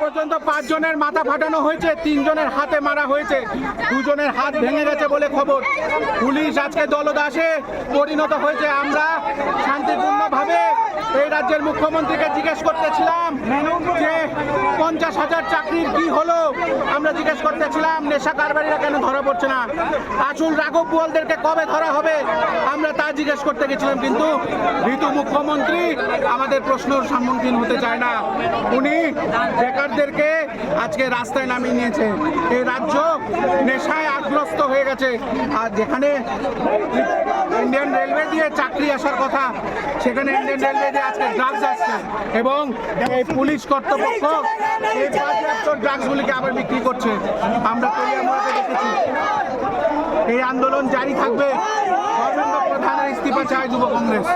পর্যন্ত 5 জনের মাথা ফাটানো হয়েছে, 3 জনের হাতে মারা হয়েছে, 2 জনের হাত ভেঙে গেছে বলে খবর। পুলিশ আজকে দলদাসে পরিণত হয়েছে। আমরা শান্তিপূর্ণভাবে এই রাজ্যের মুখ্যমন্ত্রীকে জিজ্ঞেস করতেছিলাম যে 50,000 চাকরির কি হলো। আমরা জিজ্ঞেস করতেছিলাম নেশা কারবারিরা কেন ধরা পড়ছে না, আসল রাঘব বোয়ালদেরকে কবে ধরা হবে, আমরা তা জিজ্ঞেস করতে গেছিলাম। কিন্তু ভীতু মুখ্যমন্ত্রী আমাদের প্রশ্নের সম্মুখীন হতে চায় না। উনি বেকারদেরকে আজকে রাস্তায় নামিয়ে নিয়েছে। এই রাজ্য নেশায় আগ্রস্ত হয়ে গেছে। আর যেখানে ইন্ডিয়ান রেলওয়ে দিয়ে চাকরি আসার কথা, সেখানে ইন্ডিয়ান রেলওয়ে দিয়ে আজকে ড্রাগস আসছে এবং এই পুলিশ কর্তৃপক্ষ এই বাজেয়াপ্ত ড্রাগসগুলিকে আবার বিক্রি করছে। আমরা তলিয়ামুড়াতে দেখেছি। এই আন্দোলন জারি থাকবে। ধর্মেন্দ্র প্রধানের ইস্তফা চায় যুব কংগ্রেস।